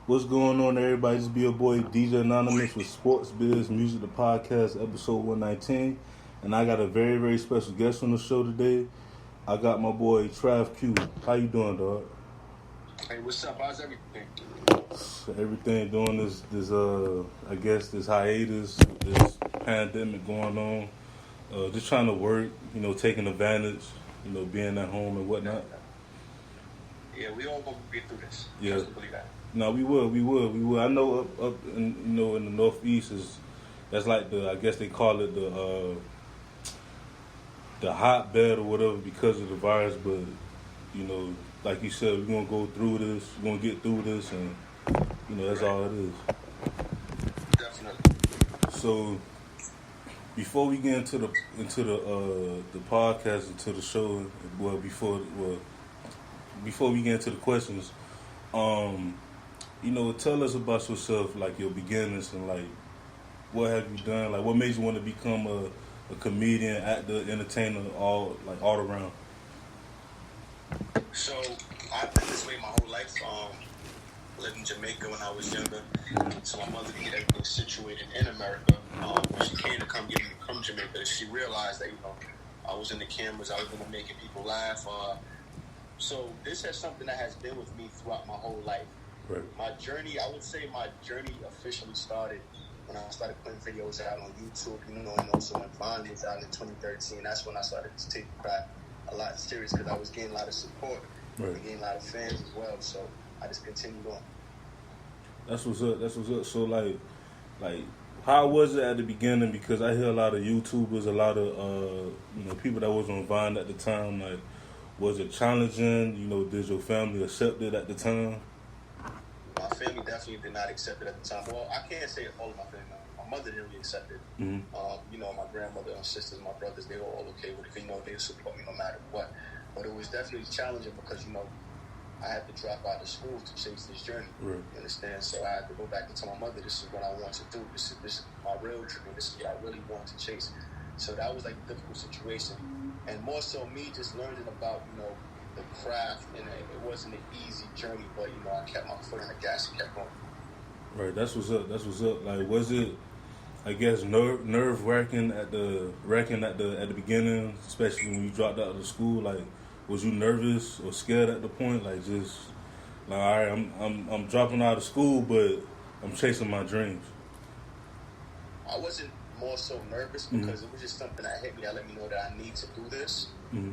What's going on, everybody? This be your boy DJ Anonymous with Sports Biz Music the Podcast, episode 119. And I got a very, very special guest on the show today. I got my boy Trav Que. How you doing, dog? Hey, what's up? How's everything? Everything doing this I guess this hiatus, this pandemic going on. Just trying to work, taking advantage, being at home and whatnot. Yeah, we all gonna get through this. Yeah. Trust me, believe that. No, we will. I know up in in the Northeast that's like I guess they call it the hotbed or whatever because of the virus. But like you said, we're gonna go through this. We're gonna get through this, and that's all it is. Definitely. So before we get into the podcast, into the show, before we get into the questions, tell us about yourself, like your beginnings and like what have you done, like what made you want to become a comedian, actor, entertainer, all around. So I've been this way my whole life. Lived in Jamaica when I was younger. So my mother did get everything situated in America. She came to come get me from Jamaica. She realized that I was in the cameras. I was going to making people laugh. So this is something that has been with me throughout my whole life. Right. My journey officially started when I started putting videos out on YouTube, and also when Vine was out in 2013. That's when I started to take craft a lot serious because I was getting a lot of support, right, and getting a lot of fans as well. So I just continued on. That's what's up. So like how was it at the beginning? Because I hear a lot of YouTubers, a lot of people that was on Vine at the time. Like, was it challenging? Did your family accept it at the time? My family definitely did not accept it at the time. Well, I can't say all of my family. My mother didn't really accept it. Mm-hmm. My grandmother, my sisters, my brothers, they were all okay with it. They support me no matter what. But it was definitely challenging because, I had to drop out of school to chase this journey. Right. You understand? So I had to go back and tell my mother, this is what I want to do. This is my real dream. This is what I really want to chase. So that was like a difficult situation. And more so me just learning about, the craft, and it wasn't an easy journey, but I kept my foot on the gas and kept going. Right, that's what's up. Like, was it, I guess, nerve wracking at the beginning, especially when you dropped out of school? Like, was you nervous or scared at the point? Like, just like, all right, I'm dropping out of school, but I'm chasing my dreams. I wasn't more so nervous because it was just something that hit me that let me know that I need to do this. Mm-hmm.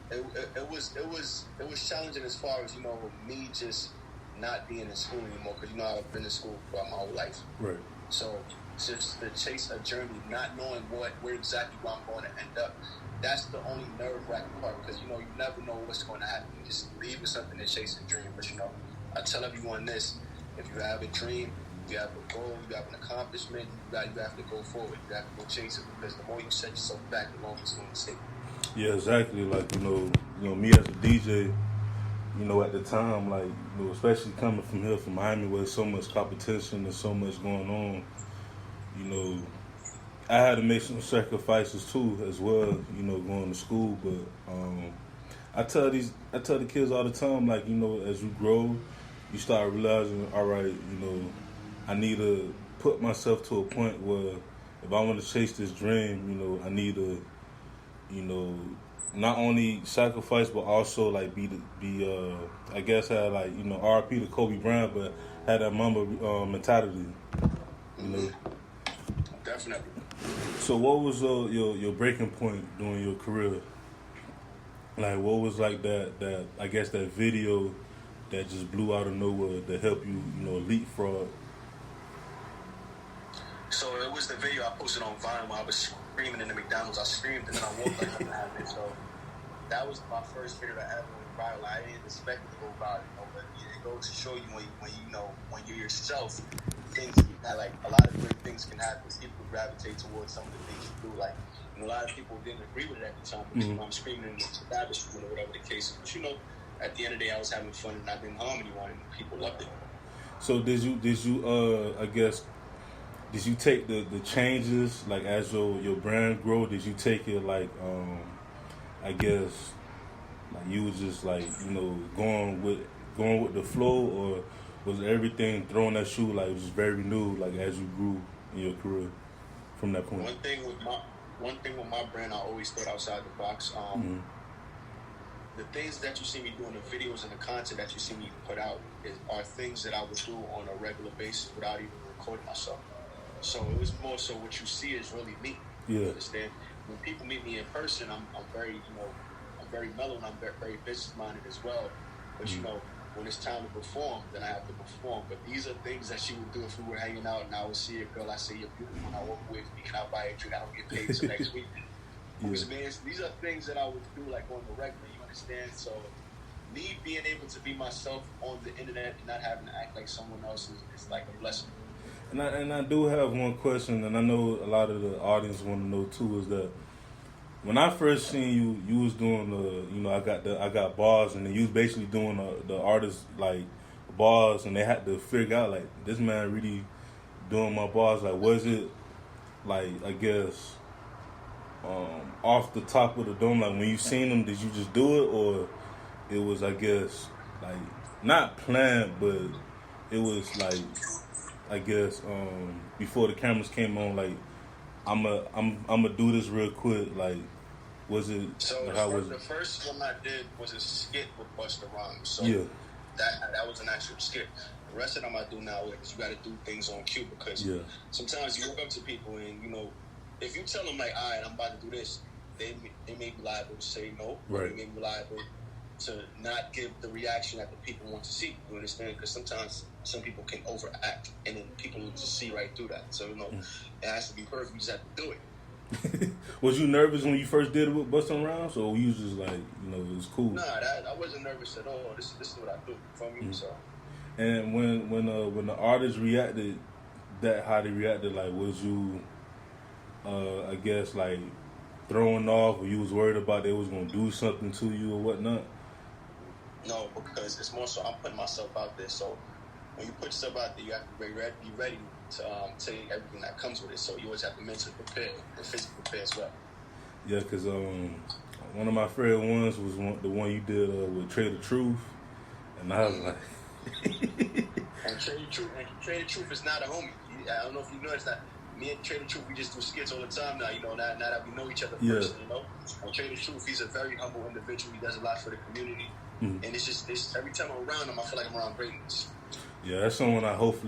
It was challenging as far as me just not being in school anymore because I've been in school throughout my whole life. Right. So just to chase a journey, not knowing where exactly where I'm going to end up, that's the only nerve-wracking part because you never know what's going to happen. You just leave with something and chase a dream. But I tell everyone this: if you have a dream, you have a goal, you have an accomplishment, you have to go forward. You have to go chase it because the more you set yourself back, the longer it's going to stay. Yeah, exactly. Like, me as a DJ, at the time, like, especially coming from here, from Miami, where there's so much competition and so much going on, I had to make some sacrifices too, as well, going to school. But I tell the kids all the time, like, as you grow, you start realizing, all right, I need to put myself to a point where if I want to chase this dream, I need to, not only sacrifice but also like be I guess had like RP to Kobe Bryant, but had that Mamba mentality, Definitely. So what was your breaking point during your career? Like, what was like that I guess that video that just blew out of nowhere that helped you leapfrog? So it was the video I posted on Vine where I was screaming in the McDonald's. I screamed and then I walked like nothing happened. So that was my first video that ever went viral. I didn't expect it to go viral, but it goes to show you when you're yourself, things like a lot of great things can happen. People gravitate towards some of the things you do. Like, a lot of people didn't agree with it at the time, but I'm screaming in the establishment or whatever the case. But at the end of the day, I was having fun and I didn't harm anyone, and people loved it. So did you I guess, did you take the changes, like, as your brand grow? Did you take it like, I guess, like you was just like, going with the flow, or was everything thrown at you like it was very new, like as you grew in your career from that point? One thing with my brand, I always thought outside the box. The things that you see me doing, the videos and the content that you see me put out are things that I would do on a regular basis without even recording myself. So it was more so what you see is really me. Yeah. You understand? When people meet me in person, I'm very, I'm very mellow and I'm very business minded as well. But when it's time to perform, then I have to perform. But these are things that she would do if we were hanging out and I would see a girl, I say you're beautiful, and I walk away from you, and I buy a drink, I don't get paid till next week. Yeah. These are things that I would do like on the regular, you understand? So me being able to be myself on the internet and not having to act like someone else is like a blessing. And I do have one question, and I know a lot of the audience want to know too, is that when I first seen you was doing I got bars, and then you was basically doing the artist like bars, and they had to figure out like this man really doing my bars. Like, was it like, I guess, off the top of the dome? Like when you seen them, did you just do it, or it was, I guess, like not planned, but it was like, I guess, before the cameras came on, like I'm a do this real quick. Like, was it? So the first one I did was a skit with Busta Rhymes. So yeah, that was an actual skit. The rest of them I do now is you got to do things on cue, because sometimes you walk up to people and if you tell them like, all right, I'm about to do this, they may be liable to say no, right? Or they may be liable to not give the reaction that the people want to see. You understand? Because sometimes some people can overact, and then people will just see right through that. So it has to be perfect. You just have to do it. Was you nervous when you first did it with Busta Rhymes, or you was just like, it was cool? Nah, I wasn't nervous at all. This is what I do for me. So. And when the artists reacted how they reacted, like, was you, I guess, like thrown off, or you was worried about they was gonna do something to you or whatnot? No, because it's more so I'm putting myself out there. So when you put yourself out there, you have to be ready to take everything that comes with it. So you always have to mentally prepare and physically prepare as well. Yeah, because one of my favorite ones was the one you did with Trav Que, and I was like... And Trav Que is not a homie. I don't know if you noticed that. Me and Trav Que, we just do skits all the time now, now that we know each other personally, And Trav Que, he's a very humble individual. He does a lot for the community. And it's every time I'm around him, I feel like I'm around greatness. Yeah, that's someone I want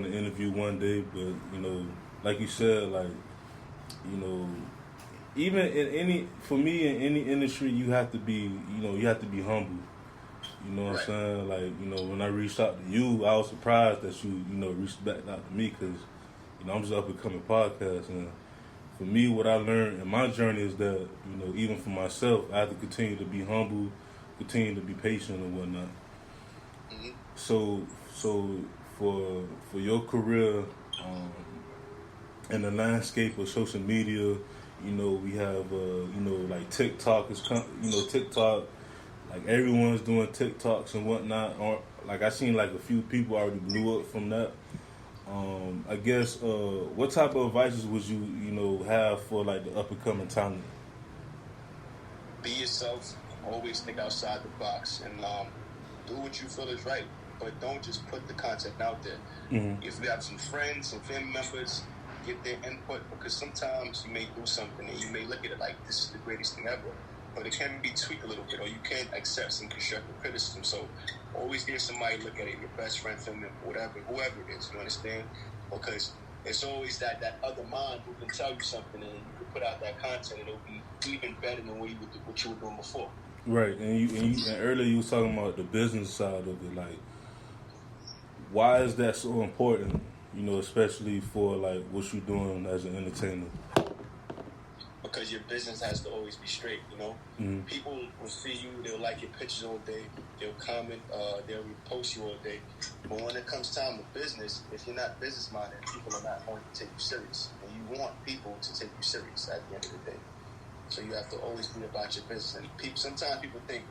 to interview one day, but, like you said, like, even in any industry, you have to be humble. You know what I'm saying? Like, when I reached out to you, I was surprised that you, reached back out to me, because, I'm just up and coming podcast. And for me, what I learned in my journey is that, even for myself, I have to continue to be humble, continue to be patient and whatnot. Mm-hmm. So for your career, in the landscape of social media, we have, like TikTok TikTok, like everyone's doing TikToks and whatnot. Or like I seen like a few people already blew up from that. I guess what type of advices would you have for like the up and coming talent? Be yourself. Always think outside the box and do what you feel is right. But don't just put the content out there. Mm-hmm. If you have some friends, some family members, get their input, because sometimes you may do something and you may look at it like this is the greatest thing ever, but it can be tweaked a little bit, or you can't accept some constructive criticism. So always give somebody a look at it, your best friend, family, whoever it is, you understand? Because it's always that other mind who can tell you something, and you can put out that content, and it'll be even better than what you were doing before. Right, and earlier you was talking about the business side of it. Like, why is that so important? Especially for like what you're doing as an entertainer. Because your business has to always be straight. Mm-hmm. People will see you, they'll like your pictures all day, they'll comment, they'll repost you all day. But when it comes time to business, if you're not business minded, people are not going to take you serious, and you want people to take you serious at the end of the day. So you have to always be about your business. And sometimes people think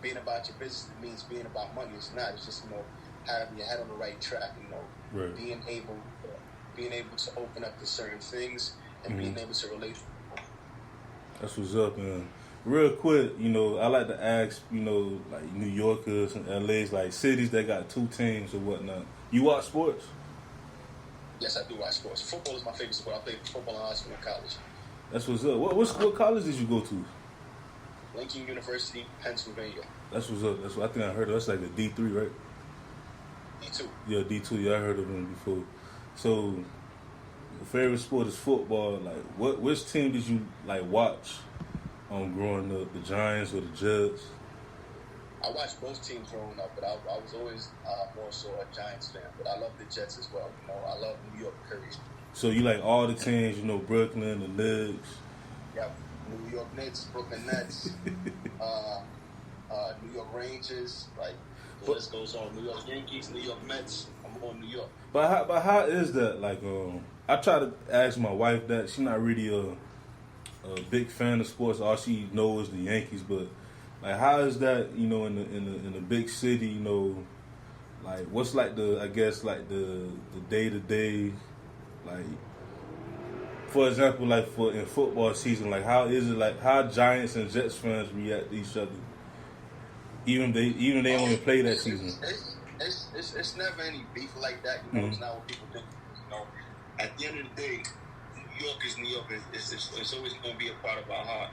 being about your business means being about money. It's not. It's just, having your head on the right track, right. being able to open up to certain things and being able to relate. That's what's up, man. real quick, you know, I like to ask, you know, like New Yorkers and LA's, like cities that got two teams or whatnot. You watch sports? Yes, I do watch sports. Football is my favorite sport. I played football in high school and college. That's what's up. What college did you go to? Lincoln University, Pennsylvania. That's what's up. That's what I think I heard of. That's like a D3, right? D2. Yeah, D2. Yeah, I heard of them before. So, your favorite sport is football. Like, which team did you like watch growing up? The Giants or the Jets? I watched both teams growing up, but I was always more so a Giants fan. But I love the Jets as well. You know, I love New York Courage. So you like all the teams, you know, Brooklyn, the Knicks. Yeah, New York Knicks, Brooklyn Nets, New York Rangers. Like the list goes on. New York Yankees, New York Mets. I'm on New York. But how is that? Like, I try to ask my wife that. She's not really a big fan of sports. All she knows is the Yankees. But like, how is that? You know, in the big city. You know, like what's like the day to day. Like, for example, like in football season, like how is it? Like how Giants and Jets fans react to each other, even they only play that season. It's never any beef like that. You know, It's not what people think. You know, at the end of the day, New York is New York. It's always going to be a part of our heart.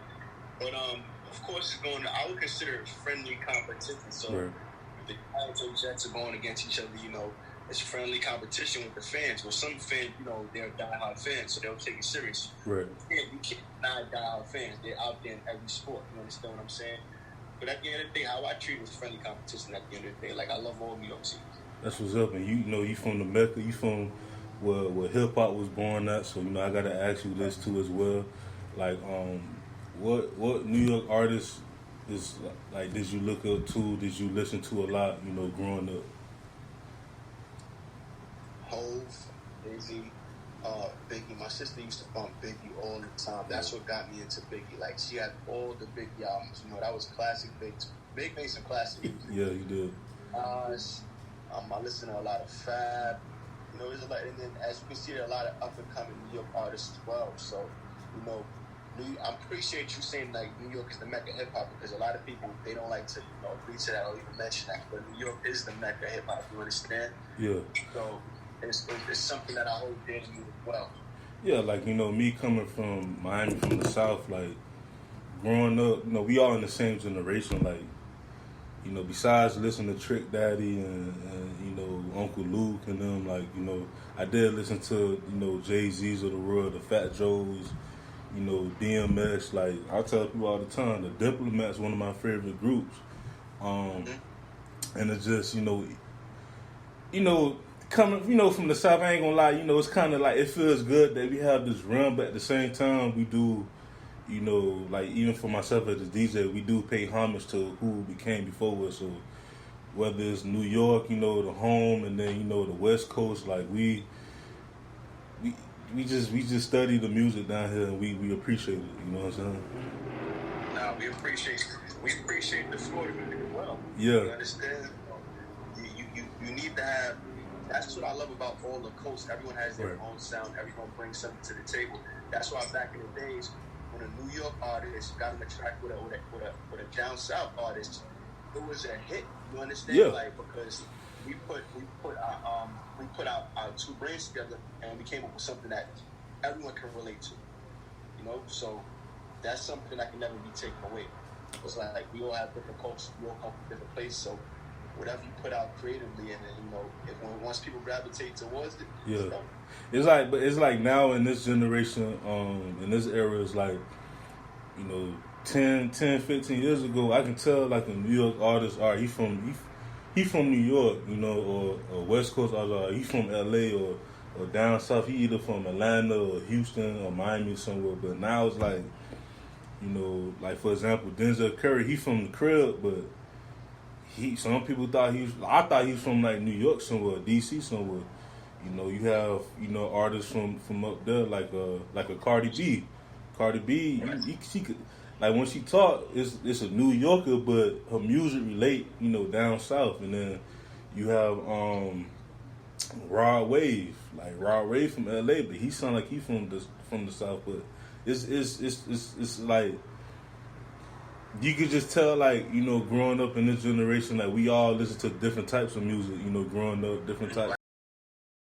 But of course, I would consider it friendly competition. So right. If the Giants and Jets are going against each other, you know. It's friendly competition with the fans. Well, some fans, you know, they're diehard fans, so they'll take it serious. Right. You can't deny diehard fans. They're out there in every sport. You understand what I'm saying? But at the end of the day, how I treat it was friendly competition. At the end of the day, like I love all New York teams. That's what's up, and you know you from the Mecca. You from where hip hop was born at. So you know I gotta ask you this too as well. Like, what New York artists is like? Did you look up to? Did you listen to a lot? You know, growing up. Hove, Jay-Z, Biggie. My sister used to bump Biggie all the time. That's what got me into Biggie. Like, she had all the Biggie albums. You know, that was classic Big made some classic music. Yeah, you did. I listen to a lot of Fab. You know, there's a lot, and then as you can see, there are a lot of up and coming New York artists as well. So, you know, I appreciate you saying like New York is the Mecca hip hop, because a lot of people, they don't like to, you know, agree to that or even mention that. But New York is the Mecca hip hop. You understand? Yeah. So. It's something that I hold dear to me as well. Yeah, like, you know, me coming from Miami, from the South, like, growing up, you know, we all in the same generation, like, you know, besides listening to Trick Daddy and you know, Uncle Luke and them, like, you know, I did listen to, you know, Jay-Z's of the world, the Fat Joes, you know, DMX, like, I tell people all the time, the Diplomats, one of my favorite groups, and it's just, you know, coming, you know, from the South, I ain't gonna lie, you know, it's kind of like, it feels good that we have this run, but at the same time, we do, you know, like, even for myself as a DJ, we do pay homage to who became before us. So whether it's New York, you know, the home, and then, you know, the West Coast, like, we just study the music down here, and we appreciate it, you know what I'm saying? Nah, we appreciate the Florida music as well. Yeah. You understand? You need to have. That's what I love about all the coasts. Everyone has their own sound. Everyone brings something to the table. That's why back in the days, when a New York artist got on the track with a down south artist, it was a hit. You understand? Yeah. Like, because we put our two brains together and we came up with something that everyone can relate to. You know, so that's something that can never be taken away. It's like we all have different cultures. We all come from different places. So whatever you put out creatively, and then, you know, once people gravitate towards it, yeah, it's like now in this generation, in this era, it's like, you know, 10, 15 years ago, I can tell like a New York artist, all right, he from New York, you know, or West Coast artist, he from LA or down south, he either from Atlanta or Houston or Miami somewhere. But now it's like, you know, like for example, Denzel Curry, he from the crib, but some people thought I thought he was from like New York somewhere, DC somewhere. You know, you have, you know, artists from up there like a Cardi B. Cardi B, she could, like when she talk, it's a New Yorker, but her music relate, you know, down south. And then you have Rod Wave from LA, but he sound like he from the south. But it's like you could just tell, like, you know, growing up in this generation, like, we all listen to different types of music, you know, growing up, different types.